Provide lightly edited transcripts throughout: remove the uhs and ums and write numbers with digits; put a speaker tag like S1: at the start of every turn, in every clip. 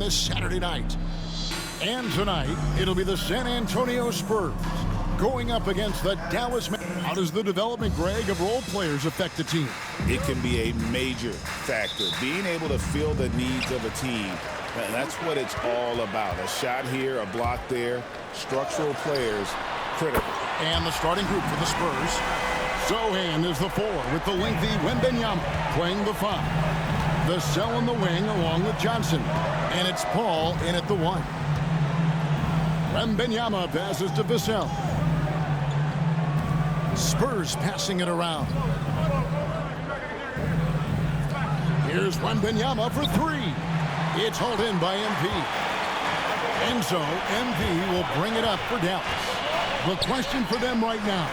S1: this Saturday night. And tonight, it'll be the San Antonio Spurs going up against the Dallas Mavs. How does the development, Greg, of role players affect the team?
S2: It can be a major factor. Being able to fill the needs of a team, that's what it's all about. A shot here, a block there, structural players, critical.
S1: And the starting group for the Spurs. Sohan is the 4 with the lengthy Wembanyama playing the 5. Vassell in the wing along with Johnson. And it's Paul in at the 1. Wembanyama passes to Vassell. Spurs passing it around. Here's Wembanyama for 3. It's hauled in by MP. And so MP will bring it up for Dallas. The question for them right now,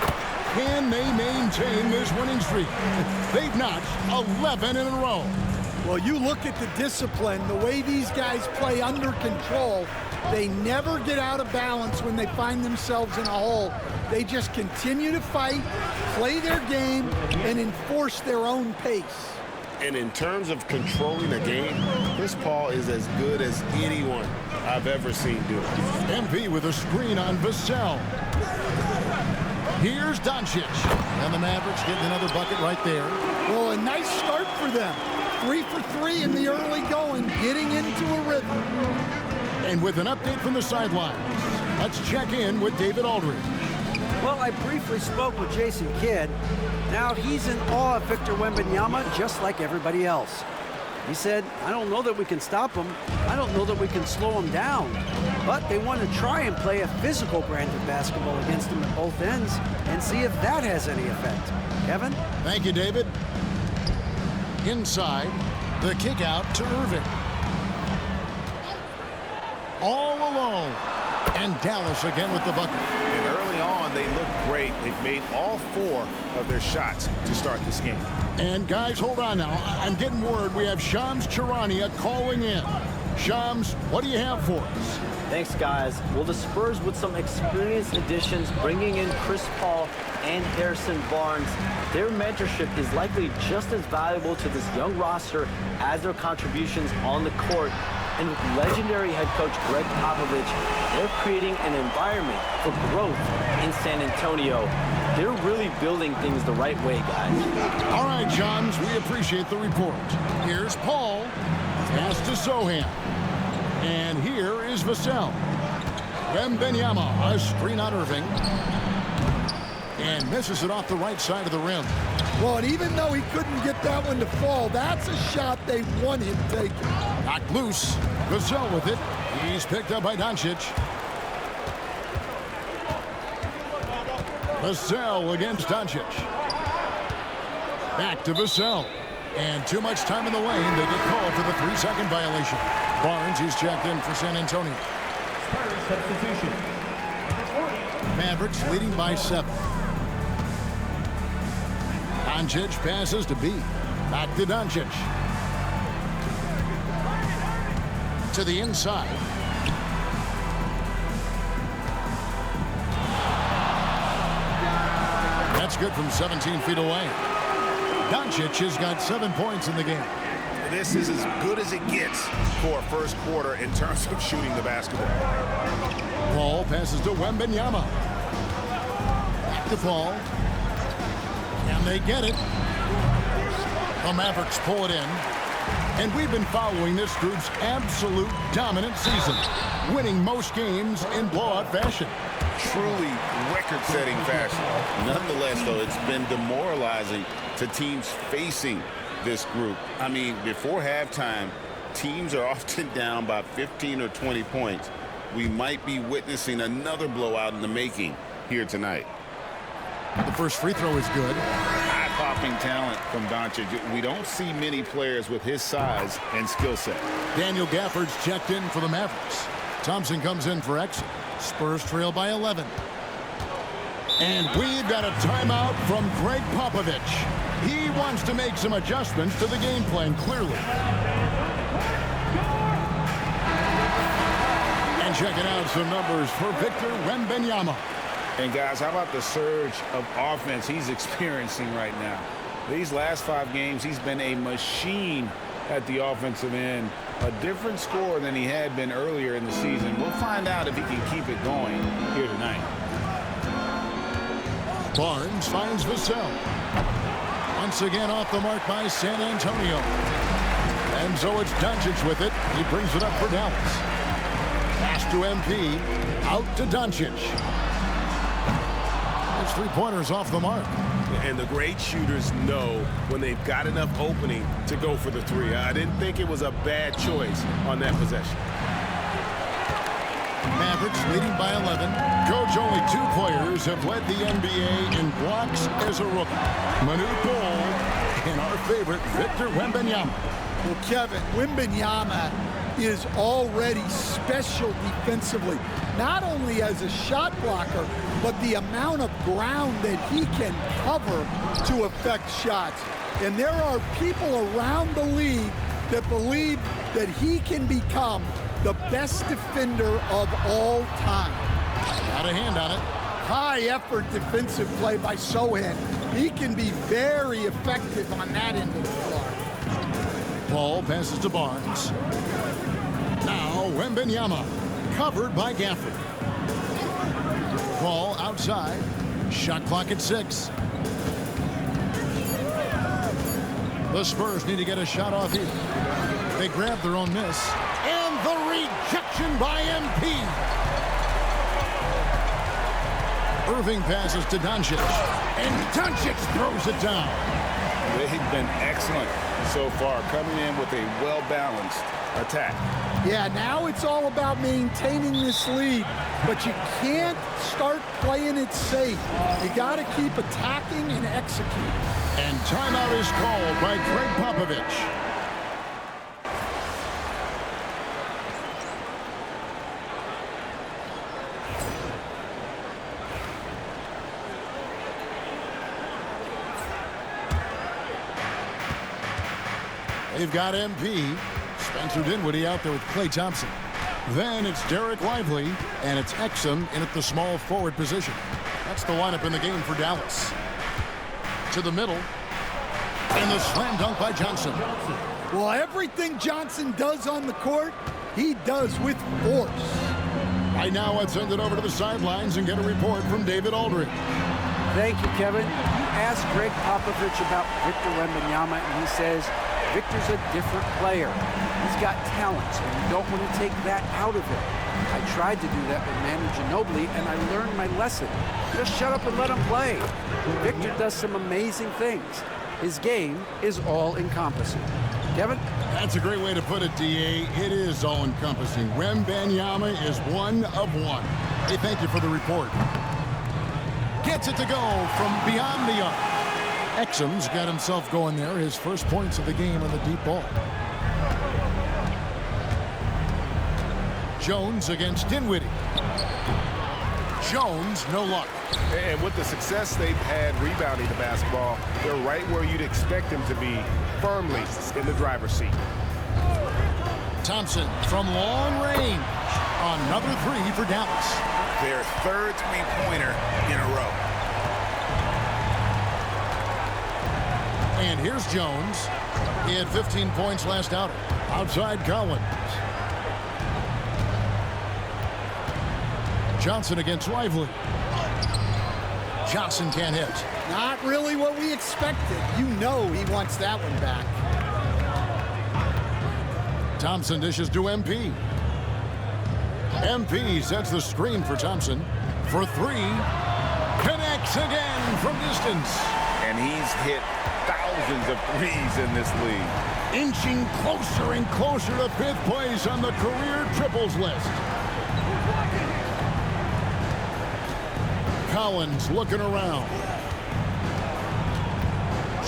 S1: can they maintain this winning streak? They've notched 11 in a row.
S3: Well, you look at the discipline, the way these guys play under control. They never get out of balance when they find themselves in a hole. They just continue to fight, play their game, and enforce their own pace.
S2: And in terms of controlling a game, Chris Paul is as good as anyone I've ever seen do it.
S1: MP with a screen on Vassell. Here's Doncic. And the Mavericks getting another bucket right there.
S3: Well, a nice start for them. 3 for 3 in the early going, getting into a rhythm.
S1: And with an update from the sidelines, let's check in with David Aldridge.
S4: Well, I briefly spoke with Jason Kidd. Now he's in awe of Victor Wembanyama just like everybody else. He said, I don't know that we can stop him. I don't know that we can slow him down. But they want to try and play a physical brand of basketball against him at both ends and see if that has any effect. Kevin?
S1: Thank you, David. Inside, the kick out to Irving. All alone. And Dallas again with the bucket.
S2: And early on, they look great. They've made all 4 of their shots to start this game.
S1: And guys, hold on now. I'm getting word we have Shams Charania calling in. Shams, what do you have for us?
S5: Thanks, guys. Well, the Spurs with some experienced additions, bringing in Chris Paul and Harrison Barnes, their mentorship is likely just as valuable to this young roster as their contributions on the court. And with legendary head coach Greg Popovich, they're creating an environment for growth in San Antonio. They're really building things the right way, guys.
S1: All right, Johns, we appreciate the report. Here's Paul. Pass to Sohan. And here is Vassell. Wembanyama, a screen on Irving. And misses it off the right side of the rim.
S3: Well, and even though he couldn't get that one to fall, that's a shot they want him taking.
S1: Knocked loose. Vassell with it. He's picked up by Doncic. Vassell against Doncic. Back to Vassell. And too much time in the lane. They get called for the 3-second violation. Barnes, he's checked in for San Antonio.
S6: Substitution.
S1: Mavericks leading by 7. Doncic passes to B. Back to Doncic. To the inside. That's good from 17 feet away. Doncic has got 7 points in the game.
S2: This is as good as it gets for a first quarter in terms of shooting the basketball.
S1: Paul passes to Wembanyama. Back to Paul. And they get it. The Mavericks pull it in. And we've been following this group's absolute dominant season, winning most games in blowout fashion.
S2: Truly record-setting fashion. Nonetheless, though, it's been demoralizing to teams facing this group. I mean, before halftime, teams are often down by 15 or 20 points. We might be witnessing another blowout in the making here tonight.
S1: The first free throw is good.
S2: Eye-popping talent from Doncic. We don't see many players with his size and skill set.
S1: Daniel Gafford's checked in for the Mavericks. Thompson comes in for exit. Spurs trail by 11. And we've got a timeout from Greg Popovich. He wants to make some adjustments to the game plan, clearly. And checking out some numbers for Victor Wembanyama.
S2: And guys, how about the surge of offense he's experiencing right now? These last 5 games, he's been a machine at the offensive end. A different score than he had been earlier in the season. We'll find out if he can keep it going here tonight.
S1: Barnes finds Vassell. Once again off the mark by San Antonio. And so it's Doncic with it. He brings it up for Dallas. Pass to MP. Out to Doncic. His three-pointers off the mark.
S7: And the great shooters know when they've got enough opening to go for the three. I didn't think it was a bad choice on that possession.
S1: Mavericks leading by 11. Coach, only 2 players have led the NBA in blocks as a rookie. Manute Bol and our favorite Victor Wembanyama.
S3: Well, Kevin, Wembanyama is already special defensively, not only as a shot blocker, but the amount of ground that he can cover to affect shots. And there are people around the league that believe that he can become the best defender of all time.
S1: Got a hand on it.
S3: High effort defensive play by Sohan. He can be very effective on that end of the floor.
S1: Paul passes to Barnes. Now Wembanyama, covered by Gafford. Paul outside. Shot clock at 6. The Spurs need to get a shot off here. They grab their own miss. And the rejection by MP. Irving passes to Doncic. And Doncic throws it down.
S2: They've been excellent so far, coming in with a well-balanced attack.
S3: Yeah, now it's all about maintaining this lead, but you can't start playing it safe. You got to keep attacking and executing.
S1: And timeout is called by Greg Popovich. They've got MP. Spencer Dinwiddie out there with Klay Thompson. Then it's Derek Lively, and it's Exum in at the small forward position. That's the lineup in the game for Dallas. To the middle. And the slam dunk by Johnson.
S3: Well, everything Johnson does on the court, he does with force.
S1: Right now, let's send it over to the sidelines and get a report from David Aldridge.
S4: Thank you, Kevin. You asked Greg Popovich about Victor Wembanyama, and he says Victor's a different player. He's got talent, and you don't want to take that out of him. I tried to do that with Manu Ginobili, and I learned my lesson. Just shut up and let him play. Victor does some amazing things. His game is all-encompassing. Kevin?
S1: That's a great way to put it, D.A. It is all-encompassing. Wembanyama is one of one. Hey, thank you for the report. Gets it to go from beyond the arc. Exum's got himself going there. His first points of the game on the deep ball. Jones against Dinwiddie. Jones, no luck.
S7: And with the success they've had rebounding the basketball, they're right where you'd expect them to be, firmly in the driver's seat.
S1: Thompson from long range. Another 3 for Dallas.
S2: Their third three-pointer in a row.
S1: And here's Jones. He had 15 points last outing. Outside Collins. Johnson against Lively. Johnson can't hit.
S3: Not really what we expected. You know he wants that one back.
S1: Thompson dishes to MP. MP sets the screen for Thompson. For 3. Connects again from distance.
S2: And he's hit thousands of threes in this league.
S1: Inching closer and closer to 5th place on the career triples list. Collins looking around.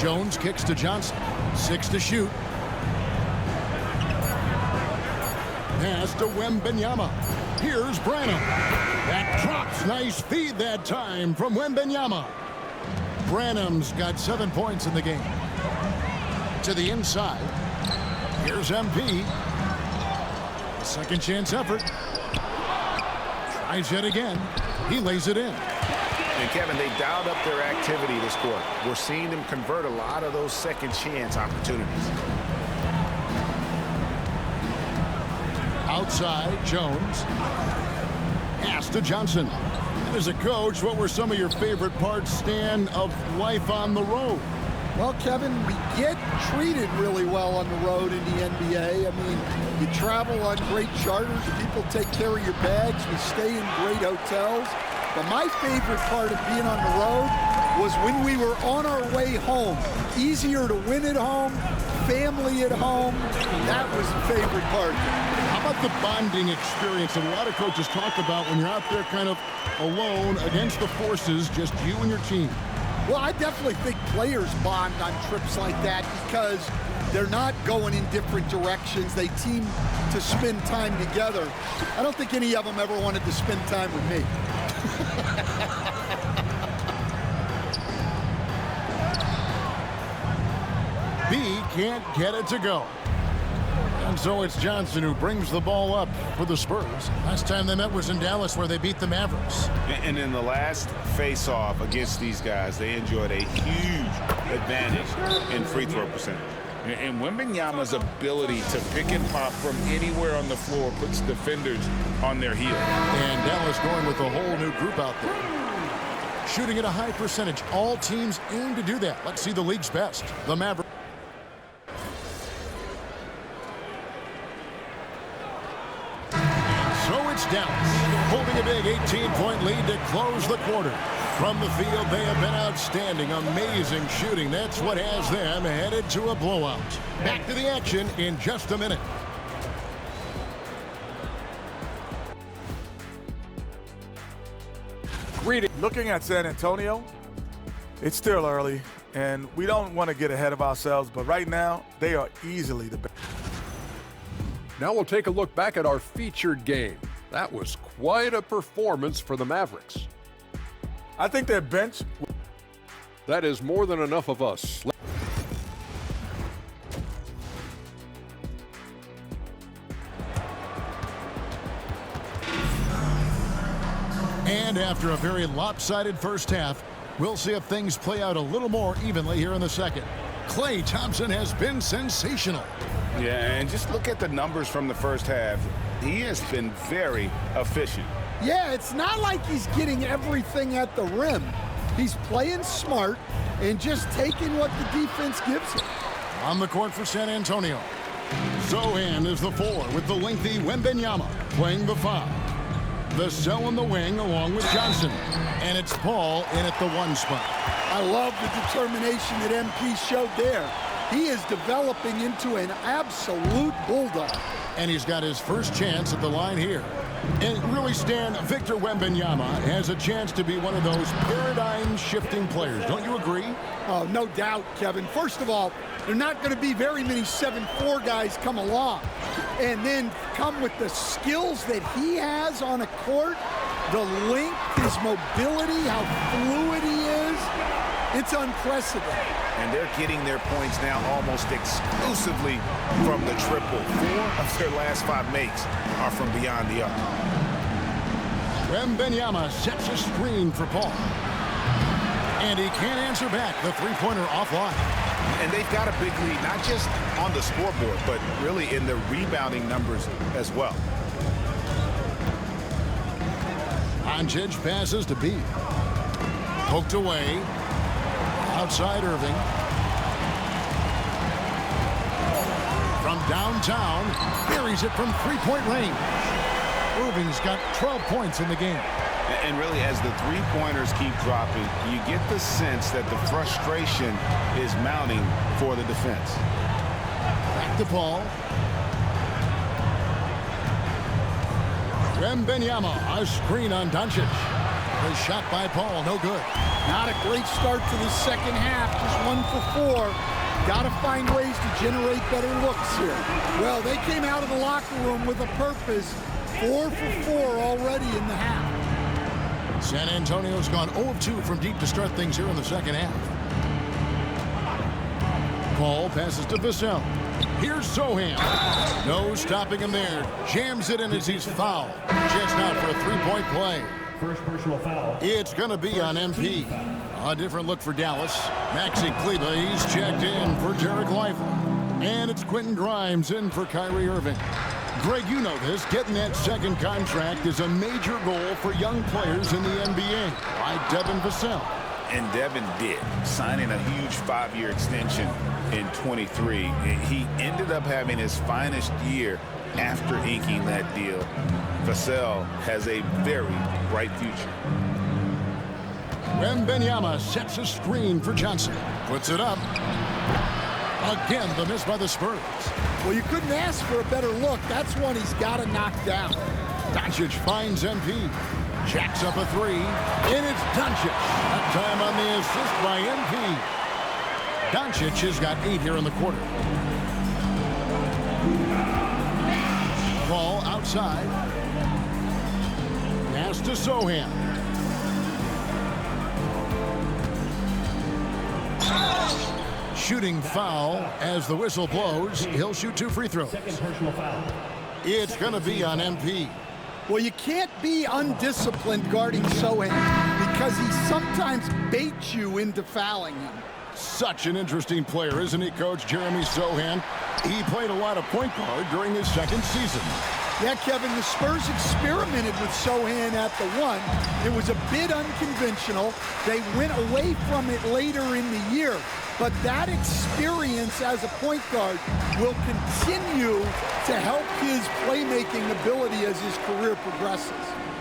S1: Jones kicks to Johnson. 6 to shoot. Pass to Wembanyama. Here's Branham. That drops. Nice feed that time from Wembanyama. Branham's got 7 points in the game. To the inside. Here's MP. A second chance effort. Tries yet again. He lays it in.
S7: And Kevin, they dialed up their activity this quarter. We're seeing them convert a lot of those second chance opportunities.
S1: Outside, Jones. Pass to Johnson. And as a coach, what were some of your favorite parts, Stan, of life on the road?
S3: Well, Kevin, we get treated really well on the road in the NBA. I mean, you travel on great charters. People take care of your bags. We stay in great hotels. But my favorite part of being on the road was when we were on our way home. Easier to win at home, family at home. That was the favorite part.
S1: How about the bonding experience that a lot of coaches talk about when you're out there kind of alone against the forces, just you and your team?
S3: Well, I definitely think players bond on trips like that because they're not going in different directions. They team to spend time together. I don't think any of them ever wanted to spend time with me.
S1: B can't get it to go. And so it's Johnson who brings the ball up for the Spurs. Last time they met was in Dallas, where they beat the Mavs.
S2: And in the last face-off against these guys, they enjoyed a huge advantage in free throw percentage. And Wembanyama's ability to pick and pop from anywhere on the floor puts defenders on their heels.
S1: And Dallas going with a whole new group out there. Shooting at a high percentage. All teams aim to do that. Let's see the league's best. The Mavericks. So it's Dallas holding a big 18-point lead to close the quarter. From the field, they have been outstanding. Amazing shooting. That's what has them headed to a blowout. Back to the action in just a minute.
S8: Looking at San Antonio, it's still early, and we don't want to get ahead of ourselves, but right now, they are easily the best.
S9: Now we'll take a look back at our featured game. That was quite a performance for the Mavericks.
S8: I think their bench...
S9: That is more than enough of us.
S1: And after a very lopsided first half, we'll see if things play out a little more evenly here in the second. Klay Thompson has been sensational.
S2: Yeah, and just look at the numbers from the first half. He has been very efficient.
S3: Yeah, it's not like he's getting everything at the rim. He's playing smart and just taking what the defense gives him.
S1: On the court for San Antonio. Sohan is the 4 with the lengthy Wembanyama playing the 5. The cell in the wing along with Johnson. And it's Paul in at the 1 spot.
S3: I love the determination that MP showed there. He is developing into an absolute bulldog.
S1: And he's got his first chance at the line here. And really, Stan, Victor Wembanyama has a chance to be one of those paradigm-shifting players. Don't you agree?
S3: Oh, no doubt, Kevin. First of all, there are not going to be very many 7'4" guys come along. And then come with the skills that he has on a court, the length, his mobility, how fluid he is. It's unprecedented.
S2: And they're getting their points now almost exclusively from the triple. 4 of their last 5 makes are from beyond the arc.
S1: Wembanyama sets a screen for Paul. And he can't answer back. The three-pointer offline.
S2: And they've got a big lead, not just on the scoreboard, but really in the rebounding numbers as well.
S1: Doncic passes to B. Poked away. Outside Irving. From downtown, buries it from three-point range. Irving's got 12 points in the game.
S2: And really, as the three-pointers keep dropping, you get the sense that the frustration is mounting for the defense.
S1: Back to Paul. Wembanyama, a screen on Doncic. The shot by Paul, no good.
S3: Not a great start to the second half, just 1 for 4. Got to find ways to generate better looks here. Well, they came out of the locker room with a purpose. 4 for 4 already in the half.
S1: San Antonio's gone 0 of 2 from deep to start things here in the second half. Paul passes to Vassell. Here's Sohan. No stopping him there. Jams it in as he's fouled. Just out for a three-point play.
S6: First personal foul.
S1: It's going to be on MP. A different look for Dallas. Maxi Kleber, he's checked in for Derek Lively. And it's Quentin Grimes in for Kyrie Irving. Greg, you know this. Getting that second contract is a major goal for young players in the NBA, like Devin Vassell.
S2: And Devin did, signing a huge 5-year extension in 23. He ended up having his finest year after inking that deal. Vassell has a very bright future.
S1: Wembanyama sets a screen for Johnson. Puts it up. Again, the miss by the Spurs.
S3: Well, you couldn't ask for a better look. That's one he's got to knock down.
S1: Doncic finds MP. Jacks up a three. And it's Doncic. That time on the assist by MP. Doncic has got 8 here in the quarter. Ball outside. Pass to Sohan. Shooting foul as the whistle blows. He'll shoot 2 free throws.
S6: Second personal foul.
S1: It's going to be on MP.
S3: Well, you can't be undisciplined guarding Sohan because he sometimes baits you into fouling him.
S1: Such an interesting player, isn't he, Coach Jeremy Sohan? He played a lot of point guard during his second season.
S3: Yeah, Kevin, the Spurs experimented with Sohan at the 1. It was a bit unconventional. They went away from it later in the year. But that experience as a point guard will continue to help his playmaking ability as his career progresses.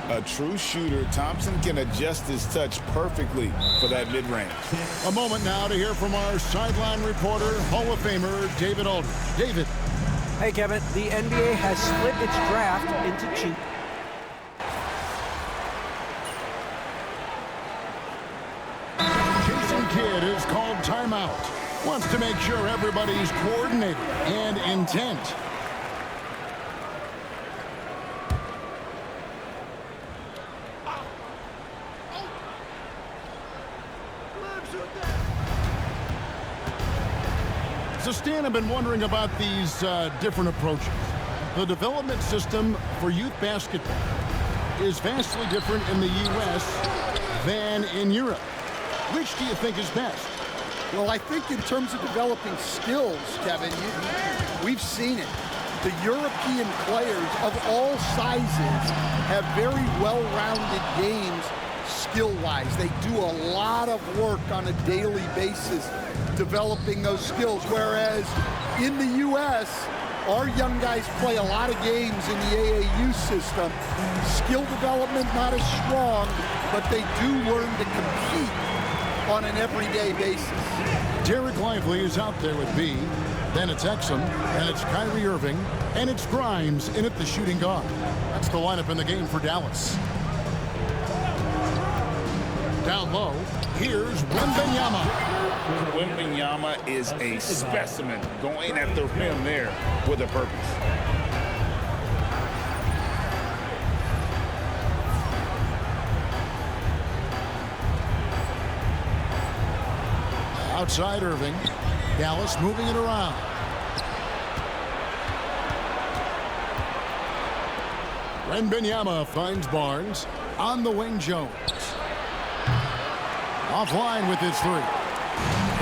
S2: A true shooter, Thompson can adjust his touch perfectly for that mid-range.
S1: A moment now to hear from our sideline reporter, Hall of Famer David Aldridge. David.
S4: Hey, Kevin, the NBA has split its draft into 2.
S1: Jason Kidd is called timeout. Wants to make sure everybody's coordinated and intent. So, Stan, I've been wondering about these different approaches. The development system for youth basketball is vastly different in the U.S. than in Europe. Which do you think is best?
S3: Well, I think in terms of developing skills, Kevin, we've seen it. The European players of all sizes have very well-rounded games skill-wise. They do a lot of work on a daily basis developing those skills, whereas in the U.S., our young guys play a lot of games in the AAU system. Skill development not as strong, but they do learn to compete on an everyday basis.
S1: Derek Lively is out there with B. Then it's Exum, and it's Kyrie Irving, and it's Grimes in at the shooting guard. That's the lineup in the game for Dallas. Down low, here's Wembanyama.
S2: Wembanyama is a specimen going at the rim there with a purpose.
S1: Outside Irving. Dallas moving it around. Wembanyama finds Barnes. On the wing, Jones. Offline with his 3.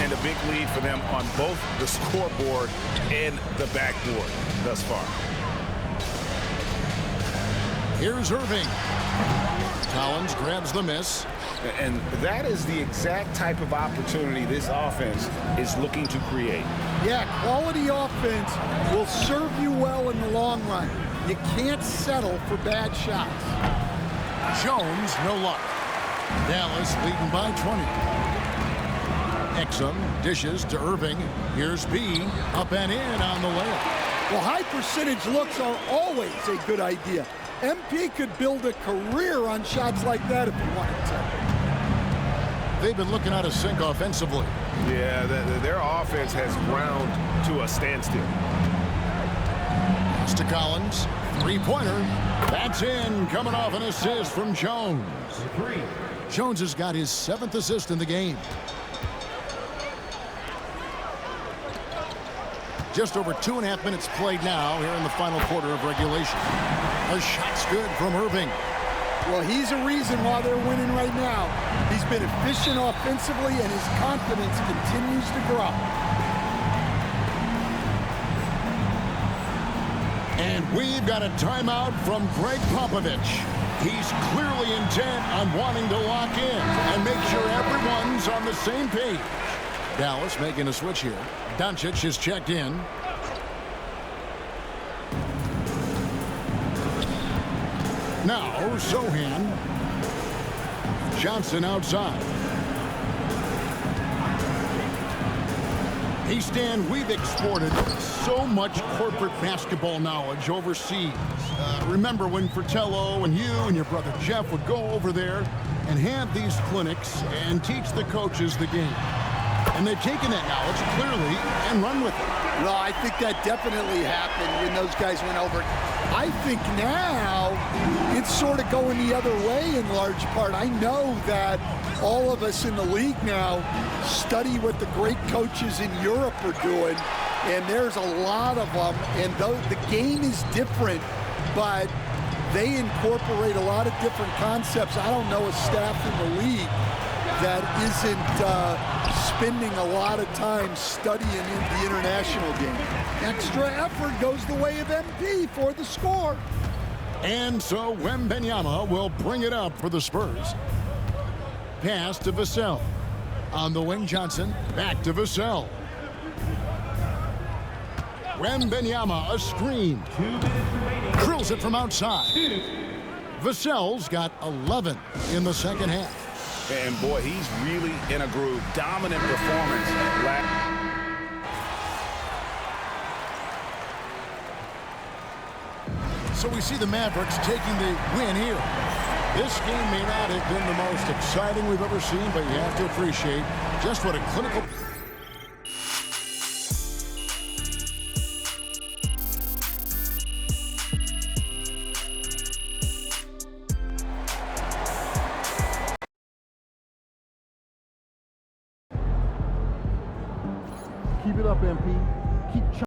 S7: And a big lead for them on both the scoreboard and the backboard thus far.
S1: Here's Irving. Collins grabs the miss.
S2: And that is the exact type of opportunity this offense is looking to create.
S3: Yeah, quality offense will serve you well in the long run. You can't settle for bad shots.
S1: Jones, no luck. Dallas leading by 20. Exum dishes to Irving. Here's B. Up and in on the layup.
S3: Well, high percentage looks are always a good idea. MP could build a career on shots like that if he wanted to.
S1: They've been looking out of sync offensively.
S7: Yeah, their offense has ground to a standstill.
S1: Pass to Collins. 3-pointer. That's in. Coming off an assist from Jones. Jones has got his 7th assist in the game. Just over 2.5 minutes played now here in the final quarter of regulation. A shot's good from Irving.
S3: Well, he's a reason why they're winning right now. He's been efficient offensively, and his confidence continues to grow.
S1: And We've got a timeout from Greg Popovich. He's clearly intent on wanting to lock in and make sure everyone's on the same page. Dallas making a switch here. Doncic is checked in. Now, Sohan. Johnson outside. Hey, Stan, we've exported so much corporate basketball knowledge overseas. Remember when Fratello and you and your brother Jeff would go over there and have these clinics and teach the coaches the game. And they've taken that knowledge clearly and run with it.
S3: No, I think that definitely happened when those guys went over. I think now it's sort of going the other way in large part. I know that all of us in the league now study what the great coaches in Europe are doing, and there's a lot of them, and the game is different, but they incorporate a lot of different concepts. I don't know a staff in the league that isn't spending a lot of time studying in the international game. Extra effort goes the way of MP for the score.
S1: And so Wembanyama will bring it up for the Spurs. Pass to Vassell. On the wing, Johnson. Back to Vassell. Wembanyama, a screen. Drills it from outside. Vassell's got 11 in the second half.
S2: And boy, he's really in a groove. Dominant performance.
S1: So we see the Mavericks taking the win here. This game may not have been the most exciting we've ever seen, but you have to appreciate just what a clinical...
S10: Keep it up, MP. Keep